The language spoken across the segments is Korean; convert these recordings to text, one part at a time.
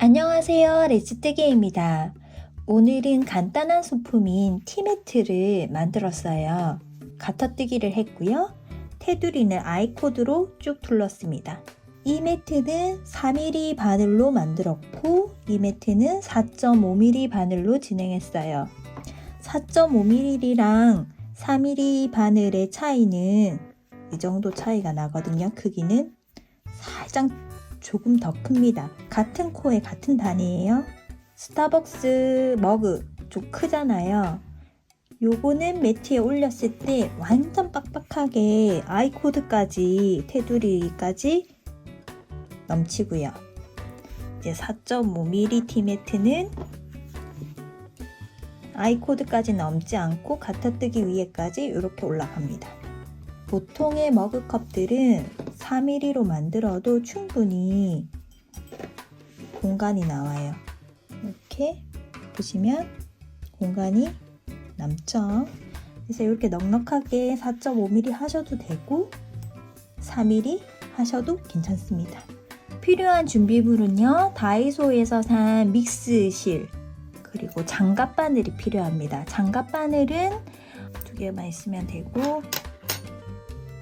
안녕하세요, 레츠뜨기입니다. 오늘은 간단한 소품인 티매트를 만들었어요. 가터뜨기를 했고요. 테두리는 아이코드로 쭉 둘렀습니다. 이 매트는 4mm 바늘로 만들었고 이 매트는 4.5mm 바늘로 진행했어요. 4.5mm랑 4mm 바늘의 차이는 이 정도 차이가 나거든요. 크기는 살짝 조금 더 큽니다. 같은 코에 같은 단이에요. 스타벅스 머그 좀 크잖아요. 요거는 매트에 올렸을 때 완전 빡빡하게 아이코드까지 테두리까지 넘치고요. 이제 4.5mm 티매트는 아이코드까지 넘지 않고 가터뜨기 위에까지 이렇게 올라갑니다. 보통의 머그컵들은 4mm로 만들어도 충분히 공간이 나와요. 이렇게 보시면 공간이 남죠. 그래서 이렇게 넉넉하게 4.5mm 하셔도 되고 4mm 하셔도 괜찮습니다. 필요한 준비물은요, 다이소에서 산 믹스실 그리고 장갑 바늘이 필요합니다. 장갑 바늘은 2개만 있으면 되고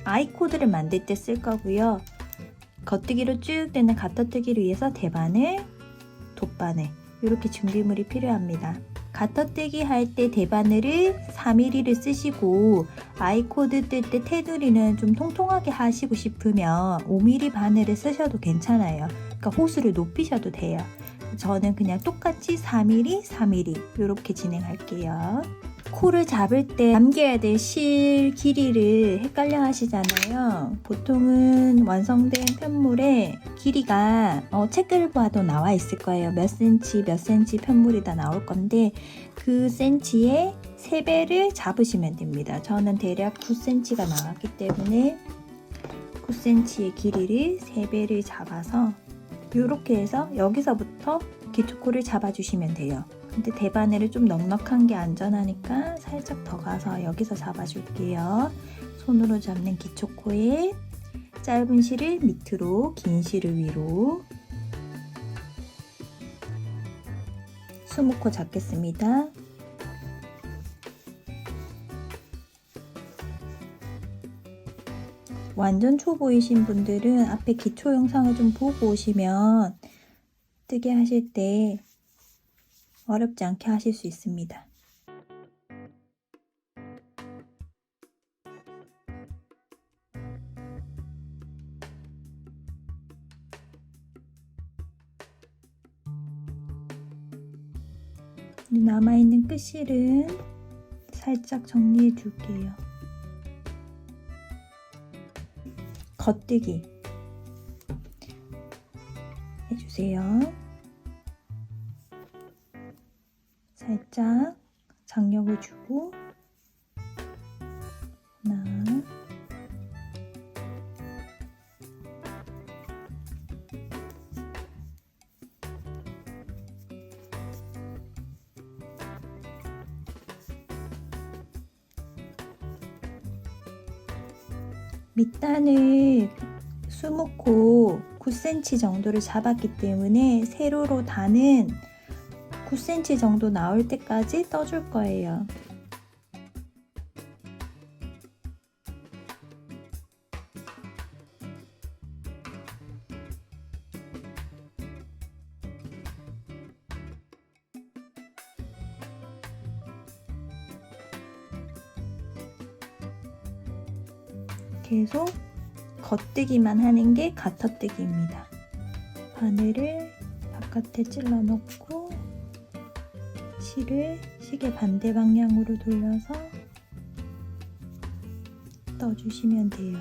아이코드를 만들 때 쓸 거고요. 겉뜨기로 쭉 되는 가터뜨기를 위해서 대바늘, 돗바늘 이렇게 준비물이 필요합니다. 가터뜨기 할 때 대바늘을 4mm를 쓰시고 아이코드 뜰 때 테두리는 좀 통통하게 하시고 싶으면 5mm 바늘을 쓰셔도 괜찮아요. 그러니까 호수를 높이셔도 돼요. 저는 그냥 똑같이 4mm, 4mm 이렇게 진행할게요. 코를 잡을 때 남겨야 될 실 길이를 헷갈려 하시잖아요. 보통은 완성된 편물에 길이가 책을 봐도 나와 있을 거예요. 몇 cm 편물이 다 나올 건데 그 센치의 3배를 잡으시면 됩니다. 저는 대략 9cm가 나왔기 때문에 9cm의 길이를 3배를 잡아서 이렇게 해서 여기서부터 기초코를 잡아주시면 돼요. 근데 대바늘을 좀 넉넉한 게 안전하니까 살짝 더 가서 여기서 잡아줄게요. 손으로 잡는 기초코에 짧은 실을 밑으로, 긴 실을 위로 수목코 잡겠습니다. 완전 초보이신 분들은 앞에 기초 영상을 좀 보고 오시면 뜨개 하실 때 어렵지 않게 하실 수 있습니다. 남아있는 끝실은 살짝 정리해 줄게요. 겉뜨기 해주세요. 살짝 장력을 주고 하나 밑단을 20코 9cm 정도를 잡았기 때문에 세로로 단은 9cm 정도 나올 때까지 떠줄 거예요. 계속 겉뜨기만 하는 게 가터뜨기입니다. 바늘을 바깥에 찔러 넣고 실을 시계 반대 방향으로 돌려서 떠주시면 돼요.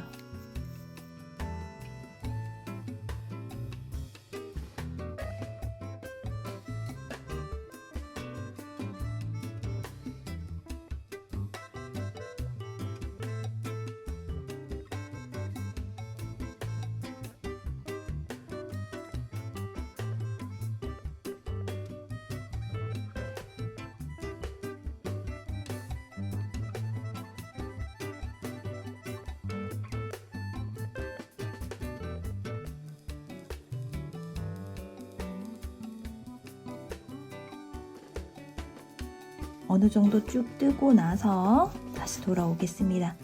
어느 정도 쭉 뜨고 나서 다시 돌아오겠습니다.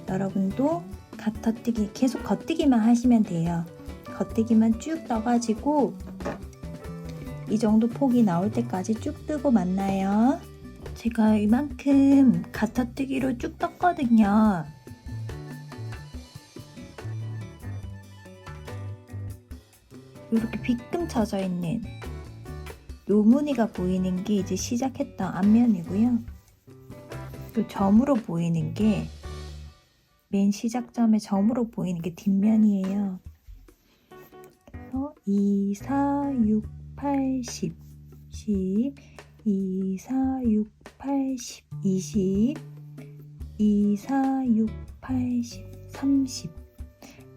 여러분도 겉뜨기 계속 겉뜨기만 하시면 돼요. 겉뜨기만 쭉 떠가지고 이 정도 폭이 나올 때까지 쭉 뜨고 만나요. 제가 이만큼 겉뜨기로 쭉 떴거든요. 이렇게 빗금 쳐져 있는 요 무늬가 보이는 게 이제 시작했던 앞면이고요. 요 점으로 보이는 게 맨 시작점의 점으로 보이는 게 뒷면이에요. 2, 4, 6, 8, 10, 10, 2, 4, 6, 8, 10, 20, 2, 4, 6, 8, 10, 30.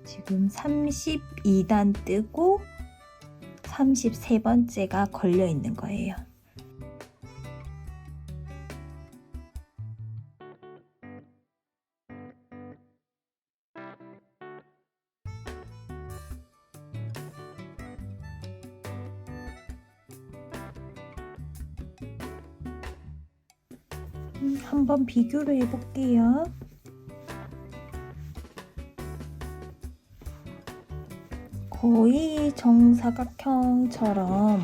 지금 32단 뜨고 33번째가 걸려 있는 거예요. 한번 비교를 해볼게요. 거의 정사각형처럼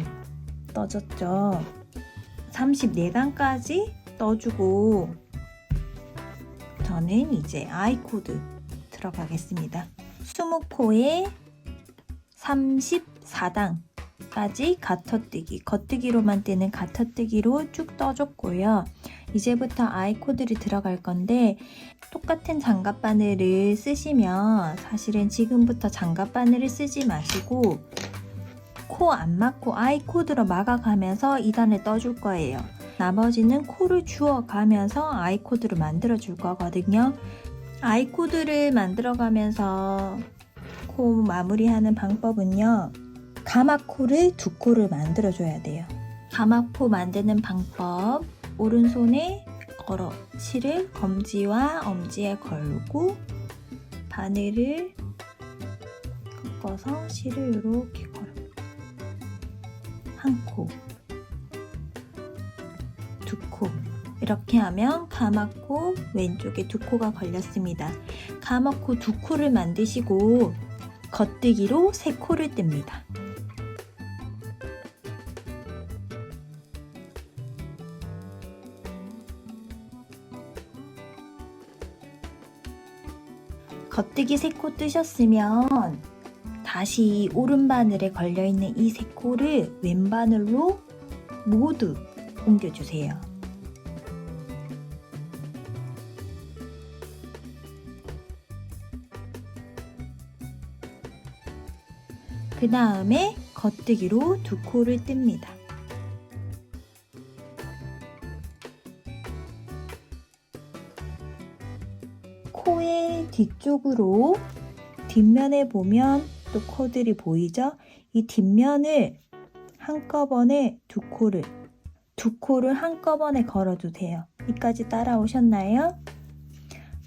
떠졌죠. 34단까지 떠주고 저는 이제 아이코드 들어가겠습니다. 20코에 34단까지 겉뜨기, 겉뜨기로만 뜨는 겉뜨기로 쭉 떠줬고요. 이제부터 아이코드를 들어갈 건데 똑같은 장갑 바늘을 쓰시면 사실은 지금부터 장갑 바늘을 쓰지 마시고 코 안 막고 아이코드로 막아가면서 2단을 떠줄 거예요. 나머지는 코를 주워가면서 아이코드를 만들어 줄 거거든요. 아이코드를 만들어가면서 코 마무리하는 방법은요. 가마코를 2코를 만들어 줘야 돼요. 가마코 만드는 방법, 오른손에 걸어 실을 검지와 엄지에 걸고 바늘을 꺾어서 실을 이렇게 걸어 한 코, 2코 이렇게 하면 가마코 왼쪽에 2코가 걸렸습니다. 가마코 2코를 만드시고 겉뜨기로 3코를 뜹니다. 겉뜨기 3코 뜨셨으면 다시 오른바늘에 걸려있는 이 3코를 왼바늘로 모두 옮겨주세요. 그 다음에 겉뜨기로 2코를 뜹니다. 코의 뒤쪽으로 뒷면에 보면 또 코들이 보이죠? 이 뒷면을 한꺼번에 2코를 한꺼번에 걸어주세요. 여기까지 따라오셨나요?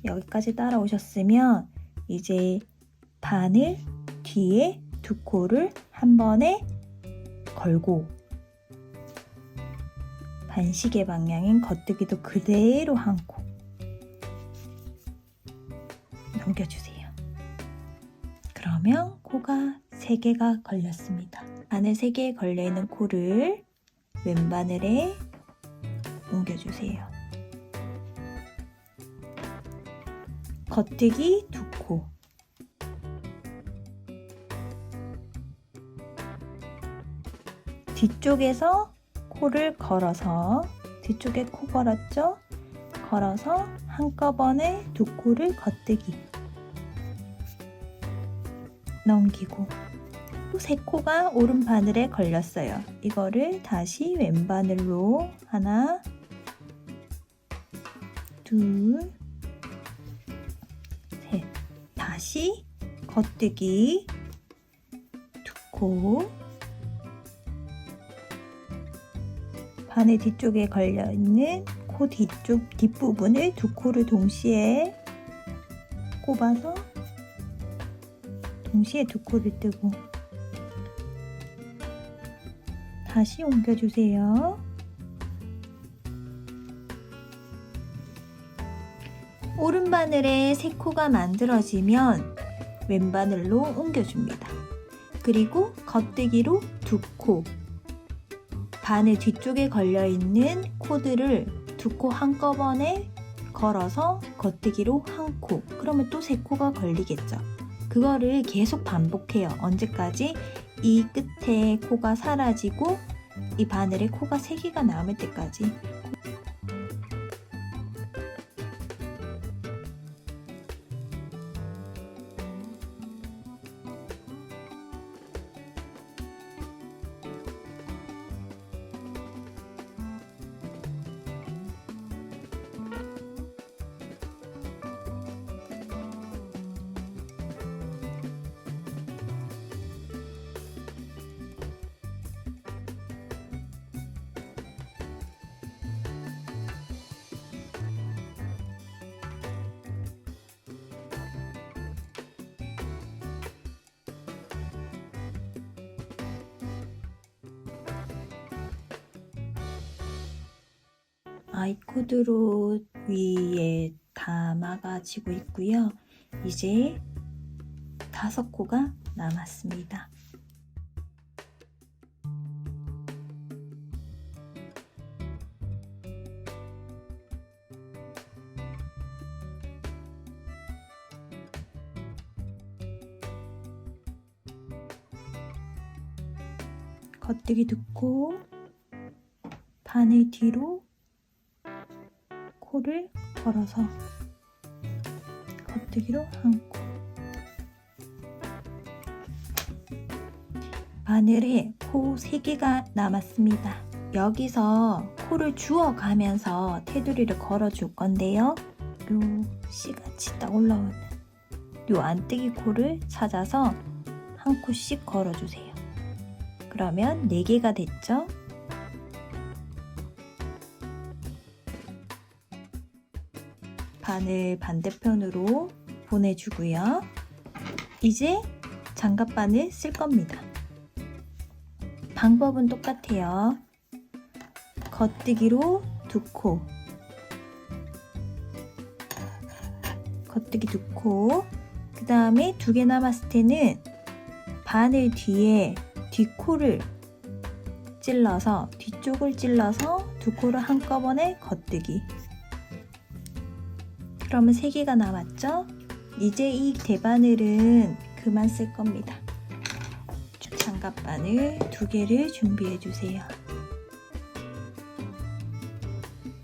여기까지 따라오셨으면 이제 바늘 뒤에 2코를 한 번에 걸고 반시계 방향인 겉뜨기도 그대로 한 코 넘겨주세요. 그러면 코가 3개가 걸렸습니다. 바늘 3개에 걸려있는 코를 왼바늘에 옮겨주세요. 겉뜨기 2코, 뒤쪽에서 코를 걸어서 뒤쪽에 코 걸었죠? 걸어서 한꺼번에 2코를 겉뜨기 넘기고 또 3코가 오른 바늘에 걸렸어요. 이거를 다시 왼바늘로 하나, 둘, 셋 다시 겉뜨기 2코 바늘 뒤쪽에 걸려있는 코 뒤쪽 뒷부분을 2코를 동시에 꼽아서 동시에 2코를 뜨고 다시 옮겨주세요. 오른바늘에 3코가 만들어지면 왼바늘로 옮겨줍니다. 그리고 겉뜨기로 2코, 바늘 뒤쪽에 걸려있는 코드를 2코 한꺼번에 걸어서 겉뜨기로 1코, 그러면 또 3코가 걸리겠죠. 그거를 계속 반복해요. 언제까지? 이 끝에 코가 사라지고 이 바늘에 코가 3개가 남을 때까지. 아이코드로 위에 담아가지고 있고요. 이제 5코가 남았습니다. 겉뜨기 2코, 바늘 뒤로 코를 걸어서 겉뜨기로 1코. 바늘에 코 3개가 남았습니다. 여기서 코를 주워가면서 테두리를 걸어줄 건데요. 요 씨같이 딱 올라오는 요 안뜨기 코를 찾아서 1코씩 걸어주세요. 그러면 4개가 됐죠? 바늘 반대편으로 보내주고요. 이제 장갑바늘 쓸 겁니다. 방법은 똑같아요. 겉뜨기로 2코, 겉뜨기 2코, 그 다음에 2개 남았을 때는 바늘 뒤에 뒷코를 찔러서, 뒤쪽을 찔러서 2코를 한꺼번에 겉뜨기. 그러면 3개가 남았죠? 이제 이 대바늘은 그만 쓸 겁니다. 장갑바늘 2개를 준비해 주세요.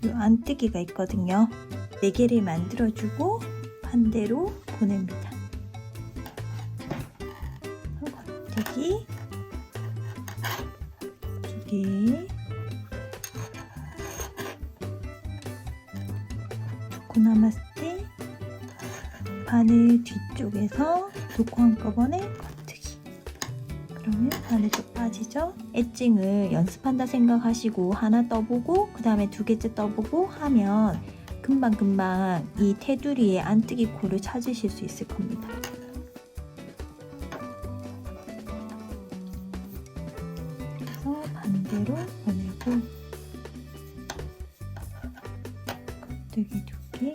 이 안뜨기가 있거든요. 4개를 만들어주고 반대로 보냅니다. 겉뜨기 2개, 2코 남았을 때 바늘 뒤쪽에서 2코 한꺼번에 겉뜨기. 그러면 바늘 쪽 빠지죠? 엣징을 연습한다 생각하시고 하나 떠보고 그 다음에 2개째 떠보고 하면 금방금방 이 테두리에 안뜨기 코를 찾으실 수 있을 겁니다. 그래서 반대로 보내고 겉뜨기 2개,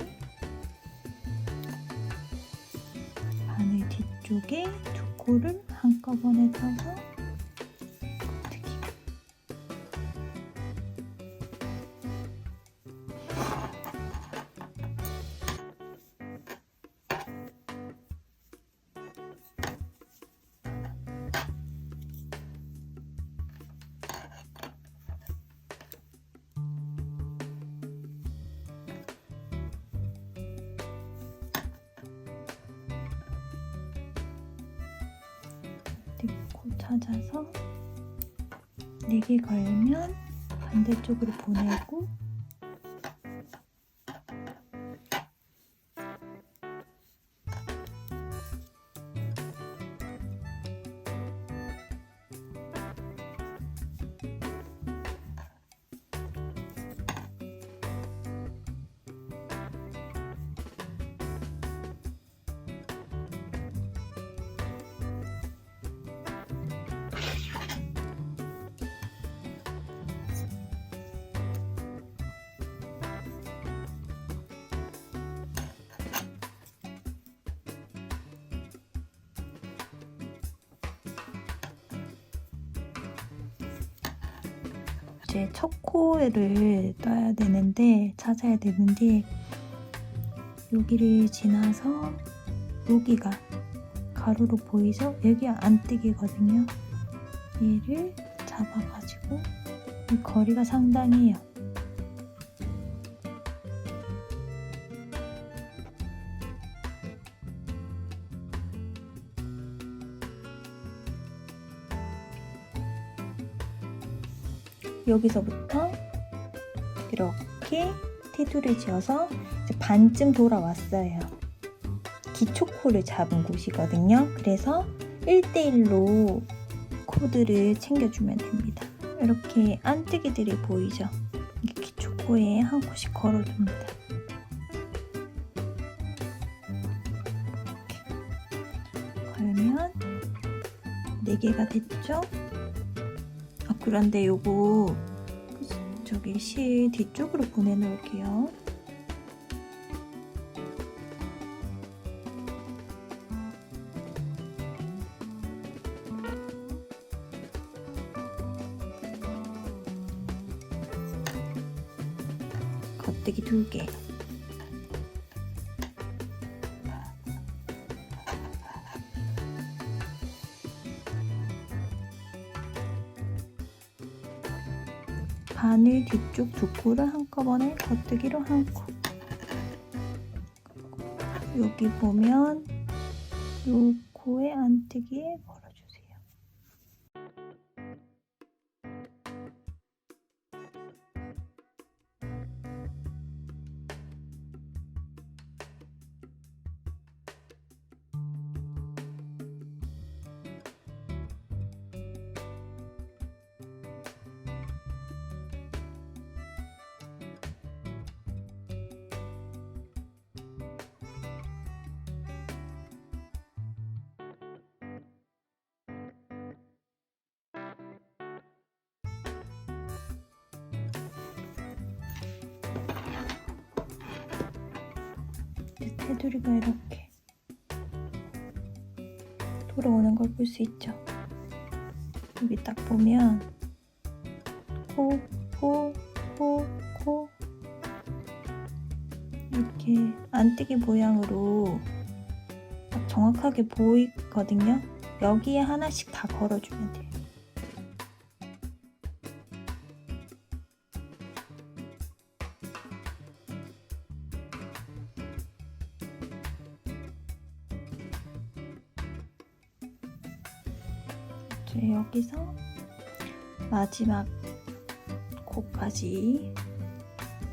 바늘 뒤쪽에 2코를 한꺼번에 떠서 겉뜨기. 코 찾아서 4개 걸면 반대쪽으로 보내고 이제 첫 코를 떠야 되는데, 찾아야 되는데, 여기를 지나서 여기가 가로로 보이죠? 여기 안뜨기거든요. 얘를 잡아가지고 이 거리가 상당해요. 여기서부터 이렇게 테두리를 지어서 이제 반쯤 돌아왔어요. 기초 코를 잡은 곳이거든요. 그래서 1대1로 코드를 챙겨주면 됩니다. 이렇게 안뜨기들이 보이죠? 이게 기초 코에 한 코씩 걸어줍니다. 이렇게 걸면 4개가 됐죠? 그런데 요거 저기 실 뒤쪽으로 보내놓을게요. 겉뜨기 2개. 바늘 뒤쪽 2코를 한꺼번에 겉뜨기로 1코. 여기 보면 요 코의 안뜨기에 걸어주세요. 테두리가 이렇게 돌아오는 걸 볼 수 있죠. 여기 딱 보면 코, 코, 코, 코 이렇게 안뜨기 모양으로 딱 정확하게 보이거든요. 여기에 하나씩 다 걸어주면 돼요. 여기서 마지막 코까지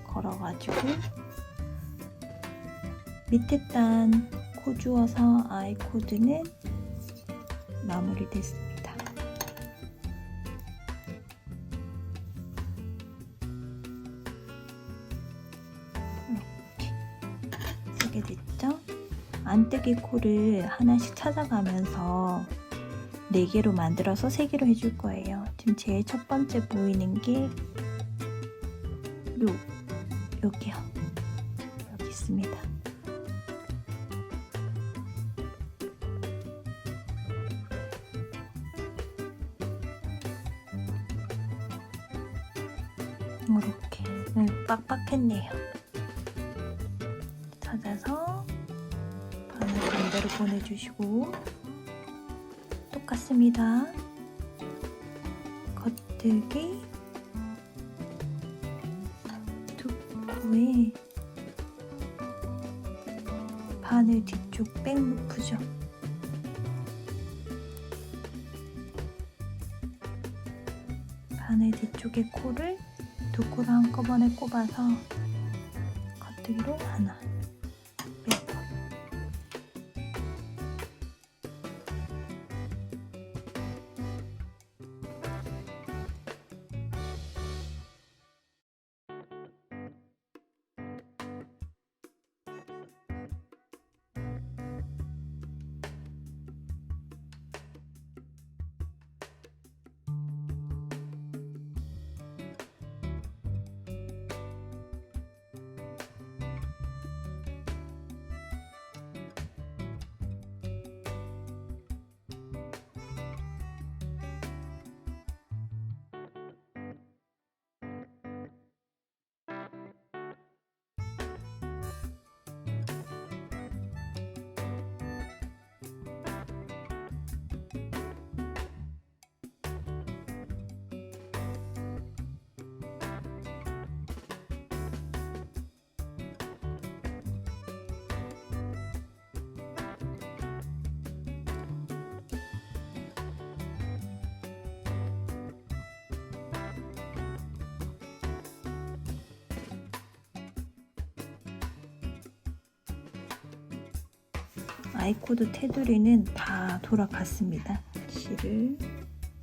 걸어가지고 밑에 단 코 주어서 아이 코드는 마무리됐습니다. 이렇게 쓰게 됐죠? 안뜨기 코를 하나씩 찾아가면서 4개로 만들어서 3개로 해줄 거예요. 지금 제일 첫 번째 보이는 게 여기요. 여기 있습니다. 이렇게 빡빡했네요. 찾아서 바늘 반대로 보내주시고 똑같습니다. 겉뜨기 2코에 바늘 뒤쪽 백루프죠. 바늘 뒤쪽에 코를 2코를 한꺼번에 꼽아서 겉뜨기로 하나 빼고 아이코드 테두리는 다 돌아갔습니다. 실을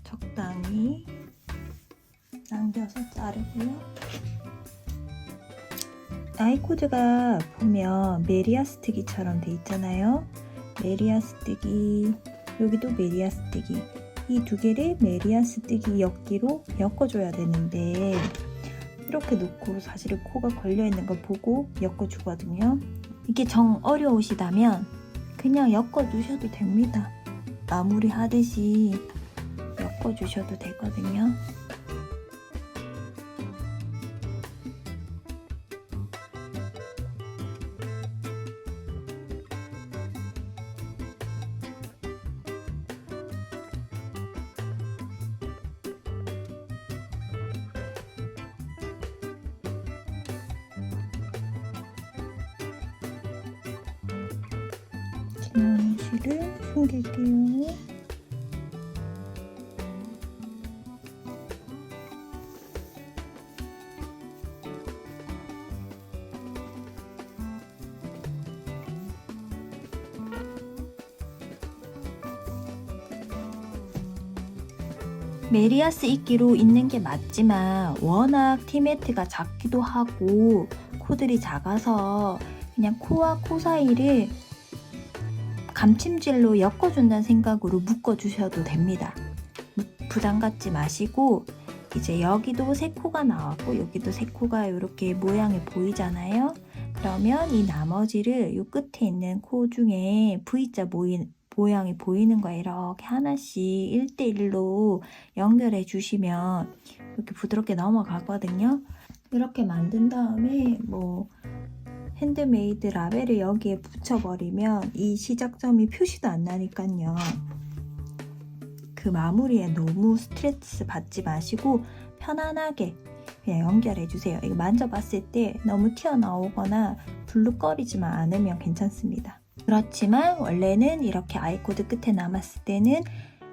적당히 남겨서 자르고요. 아이코드가 보면 메리아스뜨기처럼 돼 있잖아요. 메리아스뜨기, 여기도 메리아스뜨기. 이 두 개를 메리아스뜨기 엮기로 엮어줘야 되는데 이렇게 놓고 사실은 코가 걸려있는 걸 보고 엮어주거든요. 이게 정 어려우시다면 그냥 엮어주셔도 됩니다. 마무리 하듯이 엮어주셔도 되거든요. 지나는 실을 숨길게요. 메리아스 이끼로 있는 게 맞지만 워낙 티매트가 작기도 하고 코들이 작아서 그냥 코와 코 사이를 감침질로 엮어준다는 생각으로 묶어주셔도 됩니다. 부담 갖지 마시고 이제 여기도 세 코가 나왔고 여기도 세 코가 이렇게 모양이 보이잖아요. 그러면 이 나머지를 이 끝에 있는 코 중에 V자 모양이 보이는 거에 이렇게 하나씩 1대1로 연결해 주시면 이렇게 부드럽게 넘어가거든요. 이렇게 만든 다음에 뭐 핸드메이드 라벨을 여기에 붙여버리면 이 시작점이 표시도 안 나니까요. 그 마무리에 너무 스트레스 받지 마시고 편안하게 그냥 연결해 주세요. 이거 만져봤을 때 너무 튀어나오거나 불룩거리지만 않으면 괜찮습니다. 그렇지만 원래는 이렇게 아이코드 끝에 남았을 때는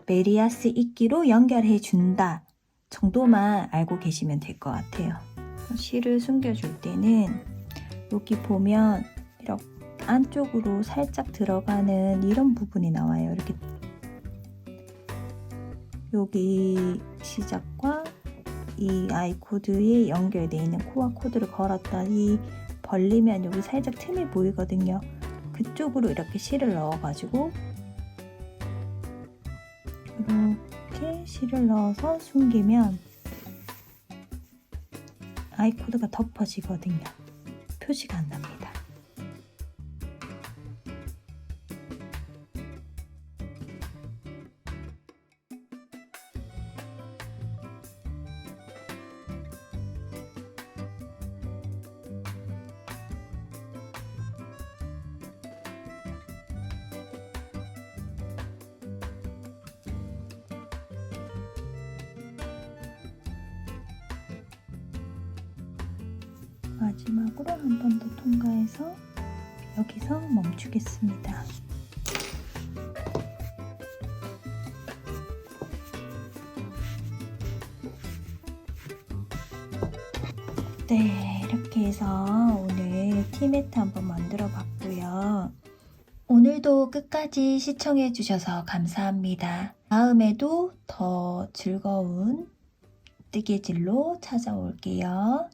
메리아스 이끼로 연결해 준다 정도만 알고 계시면 될 것 같아요. 실을 숨겨줄 때는 여기 보면 이렇게 안쪽으로 살짝 들어가는 이런 부분이 나와요. 이렇게 여기 시작과 이 아이코드에 연결되어 있는 코와 코드를 걸었더니 벌리면 여기 살짝 틈이 보이거든요. 그쪽으로 이렇게 실을 넣어가지고 이렇게 실을 넣어서 숨기면 아이코드가 덮어지거든요. 표시가 안 납니다. 마지막으로 한 번 더 통과해서 여기서 멈추겠습니다. 네, 이렇게 해서 오늘 티매트 한번 만들어 봤고요. 오늘도 끝까지 시청해 주셔서 감사합니다. 다음에도 더 즐거운 뜨개질로 찾아올게요.